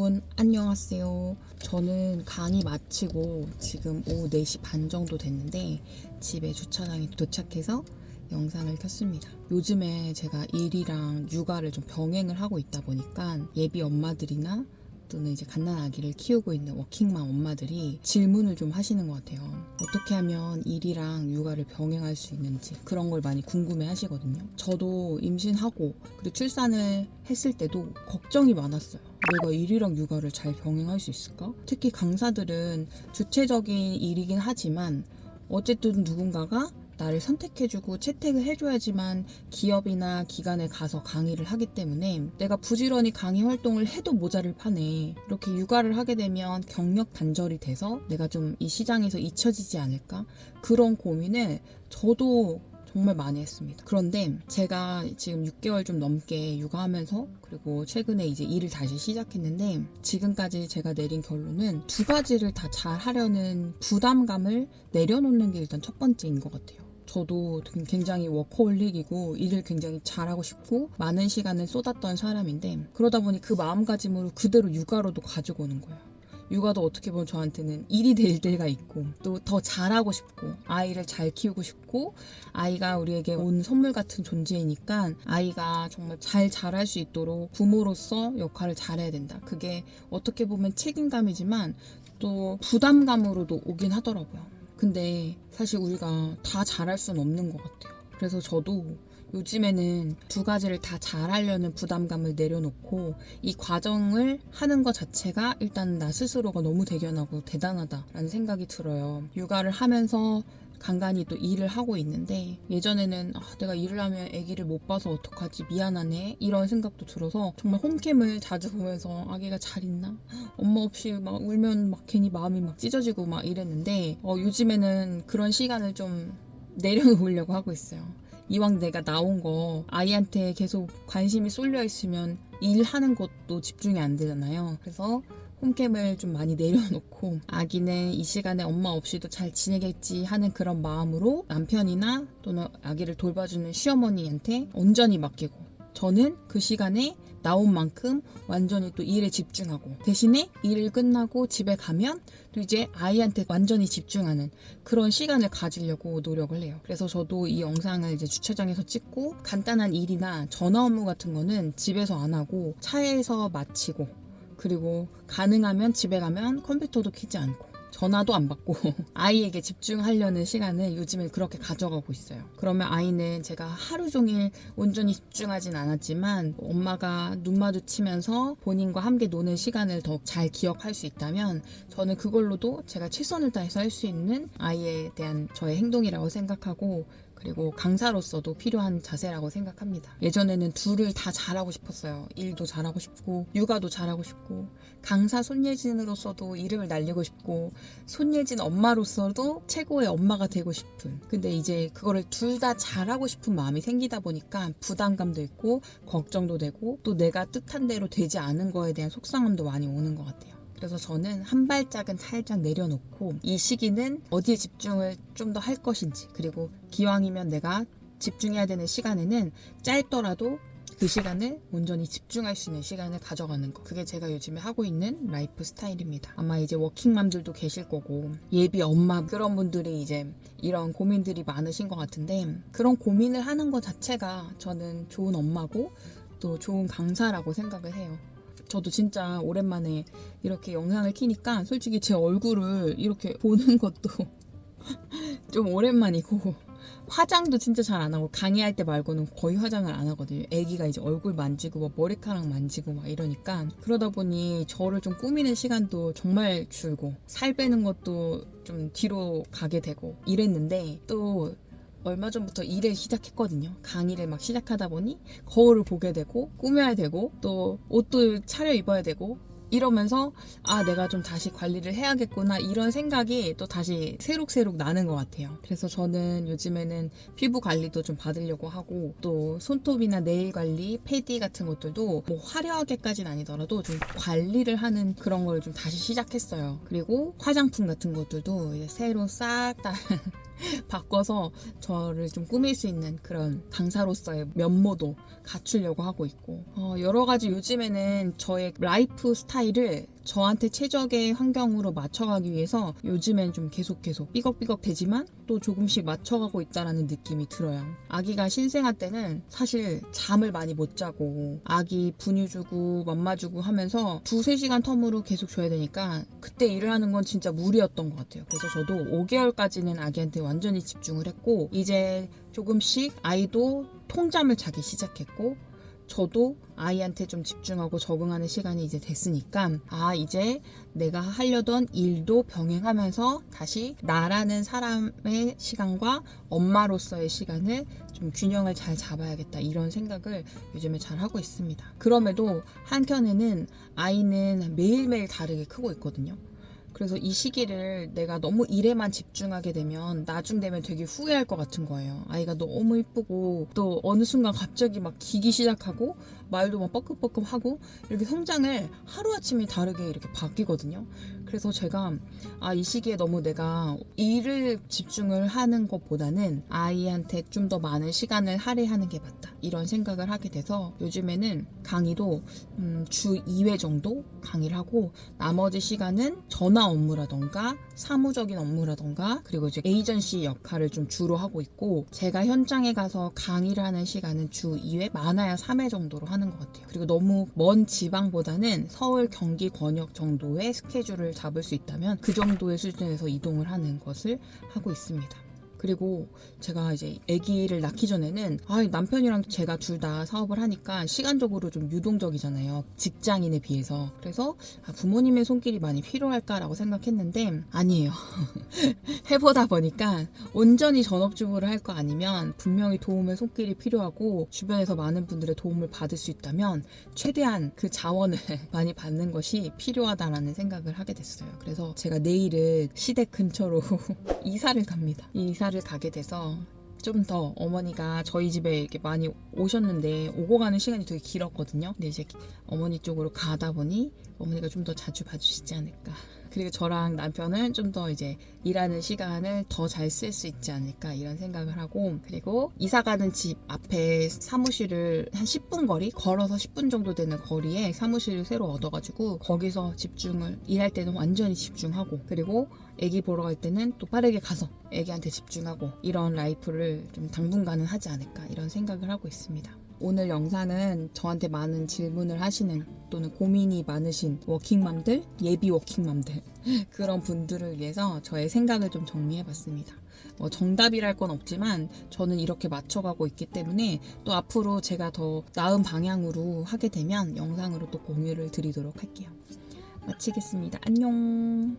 여러분 안녕하세요. 저는 강의 마치고 지금 오후 4시 반 정도 됐는데 집에 주차장에 도착해서 영상을 켰습니다. 요즘에 제가 일이랑 육아를 좀 병행을 하고 있다 보니까 예비 엄마들이나 또는 이제 갓난 아기를 키우고 있는 워킹맘 엄마들이 질문을 좀 하시는 것 같아요. 어떻게 하면 일이랑 육아를 병행할 수 있는지 그런 걸 많이 궁금해 하시거든요. 저도 임신하고 그리고 출산을 했을 때도 걱정이 많았어요. 내가 일이랑 육아를 잘 병행할 수 있을까? 특히 강사들은 주체적인 일이긴 하지만 어쨌든 누군가가 나를 선택해주고 채택을 해줘야지만 기업이나 기관에 가서 강의를 하기 때문에 내가 부지런히 강의 활동을 해도 모자를 파네. 이렇게 육아를 하게 되면 경력 단절이 돼서 내가 좀 이 시장에서 잊혀지지 않을까? 그런 고민을 저도 정말 많이 했습니다. 그런데 제가 지금 6개월 좀 넘게 육아하면서 그리고 최근에 이제 일을 다시 시작했는데 지금까지 제가 내린 결론은 두 가지를 다 잘 하려는 부담감을 내려놓는 게 일단 첫 번째인 것 같아요. 저도 굉장히 워커홀릭이고 일을 굉장히 잘하고 싶고 많은 시간을 쏟았던 사람인데 그러다 보니 그 마음가짐으로 그대로 육아로도 가지고 오는 거예요. 육아도 어떻게 보면 저한테는 일이 될 때가 있고 또 더 잘하고 싶고 아이를 잘 키우고 싶고 아이가 우리에게 온 선물 같은 존재이니까 아이가 정말 잘 자랄 수 있도록 부모로서 역할을 잘해야 된다. 그게 어떻게 보면 책임감이지만 또 부담감으로도 오긴 하더라고요. 근데 사실 우리가 다 잘할 수는 없는 것 같아요. 그래서 저도 요즘에는 두 가지를 다 잘하려는 부담감을 내려놓고 이 과정을 하는 것 자체가 일단 나 스스로가 너무 대견하고 대단하다라는 생각이 들어요. 육아를 하면서 간간히 또 일을 하고 있는데 예전에는 내가 일을 하면 아기를 못 봐서 어떡하지 미안하네 이런 생각도 들어서 정말 홈캠을 자주 보면서 아기가 잘 있나? 엄마 없이 막 울면 막 괜히 마음이 막 찢어지고 막 이랬는데 요즘에는 그런 시간을 좀 내려놓으려고 하고 있어요. 이왕 내가 나온 거 아이한테 계속 관심이 쏠려 있으면 일하는 것도 집중이 안 되잖아요. 그래서 홈캠을 좀 많이 내려놓고 아기는 이 시간에 엄마 없이도 잘 지내겠지 하는 그런 마음으로 남편이나 또는 아기를 돌봐주는 시어머니한테 온전히 맡기고 저는 그 시간에 나온 만큼 완전히 또 일에 집중하고 대신에 일을 끝나고 집에 가면 또 이제 아이한테 완전히 집중하는 그런 시간을 가지려고 노력을 해요. 그래서 저도 이 영상을 이제 주차장에서 찍고 간단한 일이나 전화 업무 같은 거는 집에서 안 하고 차에서 마치고 그리고 가능하면 집에 가면 컴퓨터도 켜지 않고 전화도 안 받고 아이에게 집중하려는 시간을 요즘에 그렇게 가져가고 있어요. 그러면 아이는 제가 하루 종일 온전히 집중하진 않았지만 엄마가 눈 마주치면서 본인과 함께 노는 시간을 더 잘 기억할 수 있다면 저는 그걸로도 제가 최선을 다해서 할 수 있는 아이에 대한 저의 행동이라고 생각하고 그리고 강사로서도 필요한 자세라고 생각합니다. 예전에는 둘을 다 잘하고 싶었어요. 일도 잘하고 싶고 육아도 잘하고 싶고 강사 손예진으로서도 이름을 날리고 싶고 손예진 엄마로서도 최고의 엄마가 되고 싶은 근데 이제 그거를 둘 다 잘하고 싶은 마음이 생기다 보니까 부담감도 있고 걱정도 되고 또 내가 뜻한 대로 되지 않은 거에 대한 속상함도 많이 오는 것 같아요. 그래서 저는 한 발짝은 살짝 내려놓고 이 시기는 어디에 집중을 좀 더 할 것인지 그리고 기왕이면 내가 집중해야 되는 시간에는 짧더라도 그 시간을 온전히 집중할 수 있는 시간을 가져가는 거 그게 제가 요즘에 하고 있는 라이프 스타일입니다. 아마 이제 워킹맘들도 계실 거고 예비 엄마 그런 분들이 이제 이런 고민들이 많으신 것 같은데 그런 고민을 하는 것 자체가 저는 좋은 엄마고 또 좋은 강사라고 생각을 해요. 저도 진짜 오랜만에 이렇게 영상을 키니까 솔직히 제 얼굴을 이렇게 보는 것도 좀 오랜만이고 화장도 진짜 잘 안 하고 강의할 때 말고는 거의 화장을 안 하거든요. 애기가 이제 얼굴 만지고 막 머리카락 만지고 막 이러니까 그러다 보니 저를 좀 꾸미는 시간도 정말 줄고 살 빼는 것도 좀 뒤로 가게 되고 이랬는데 또 얼마 전부터 일을 시작했거든요. 강의를 막 시작하다 보니 거울을 보게 되고 꾸며야 되고 또 옷도 차려 입어야 되고 이러면서 내가 좀 다시 관리를 해야겠구나 이런 생각이 또 다시 새록새록 나는 것 같아요. 그래서 저는 요즘에는 피부 관리도 좀 받으려고 하고 또 손톱이나 네일 관리, 패디 같은 것들도 뭐 화려하게까지는 아니더라도 좀 관리를 하는 그런 걸 좀 다시 시작했어요. 그리고 화장품 같은 것들도 이제 새로 싹 다 바꿔서 저를 좀 꾸밀 수 있는 그런 강사로서의 면모도 갖추려고 하고 있고, 여러 가지 요즘에는 저의 라이프 스타일을 저한테 최적의 환경으로 맞춰가기 위해서 요즘엔 좀 계속 삐걱삐걱 되지만 또 조금씩 맞춰가고 있다라는 느낌이 들어요. 아기가 신생아 때는 사실 잠을 많이 못 자고 아기 분유 주고 맘마 주고 하면서 2-3시간 텀으로 계속 줘야 되니까 그때 일을 하는 건 진짜 무리였던 것 같아요. 그래서 저도 5개월까지는 아기한테 완전히 집중을 했고, 이제 조금씩 아이도 통잠을 자기 시작했고 저도 아이한테 좀 집중하고 적응하는 시간이 이제 됐으니까, 이제 내가 하려던 일도 병행하면서 다시 나라는 사람의 시간과 엄마로서의 시간을 좀 균형을 잘 잡아야겠다, 이런 생각을 요즘에 잘 하고 있습니다. 그럼에도 한켠에는 아이는 매일매일 다르게 크고 있거든요. 그래서 이 시기를 내가 너무 일에만 집중하게 되면 나중 되면 되게 후회할 것 같은 거예요. 아이가 너무 이쁘고 또 어느 순간 갑자기 막 기기 시작하고 말도 막 뻐끔뻐끔하고 이렇게 성장을 하루아침에 다르게 이렇게 바뀌거든요. 그래서 제가 이 시기에 너무 내가 일을 집중을 하는 것보다는 아이한테 좀 더 많은 시간을 할애하는 게 맞다, 이런 생각을 하게 돼서 요즘에는 강의도 주 2회 정도 강의를 하고, 나머지 시간은 전화 업무라던가 사무적인 업무라던가 그리고 이제 에이전시 역할을 좀 주로 하고 있고, 제가 현장에 가서 강의를 하는 시간은 주 2회, 많아야 3회 정도로 하는 것 같아요. 그리고 너무 먼 지방보다는 서울, 경기, 권역 정도의 스케줄을 잡을 수 있다면 그 정도의 수준에서 이동을 하는 것을 하고 있습니다. 그리고 제가 이제 아기를 낳기 전에는 남편이랑 제가 둘 다 사업을 하니까 시간적으로 좀 유동적이잖아요, 직장인에 비해서. 그래서 부모님의 손길이 많이 필요할까라고 생각했는데 아니에요. 해보다 보니까 온전히 전업주부를 할 거 아니면 분명히 도움의 손길이 필요하고, 주변에서 많은 분들의 도움을 받을 수 있다면 최대한 그 자원을 많이 받는 것이 필요하다라는 생각을 하게 됐어요. 그래서 제가 내일은 시댁 근처로 이사를 갑니다. 이 이사를 가게 돼서 좀 더 어머니가 저희 집에 이렇게 많이 오셨는데 오고 가는 시간이 되게 길었거든요. 근데 이제 어머니 쪽으로 가다 보니 어머니가 좀 더 자주 봐주시지 않을까. 그리고 저랑 남편은 좀 더 이제 일하는 시간을 더 잘 쓸 수 있지 않을까, 이런 생각을 하고, 그리고 이사가는 집 앞에 사무실을 한 10분 거리, 걸어서 10분 정도 되는 거리에 사무실을 새로 얻어가지고 거기서 집중을, 일할 때는 완전히 집중하고, 그리고 애기 보러 갈 때는 또 빠르게 가서 애기한테 집중하고, 이런 라이프를 좀 당분간은 하지 않을까, 이런 생각을 하고 있습니다. 오늘 영상은 저한테 많은 질문을 하시는 또는 고민이 많으신 워킹맘들, 예비 워킹맘들 그런 분들을 위해서 저의 생각을 좀 정리해봤습니다. 정답이랄 건 없지만 저는 이렇게 맞춰가고 있기 때문에 또 앞으로 제가 더 나은 방향으로 하게 되면 영상으로 또 공유를 드리도록 할게요. 마치겠습니다. 안녕.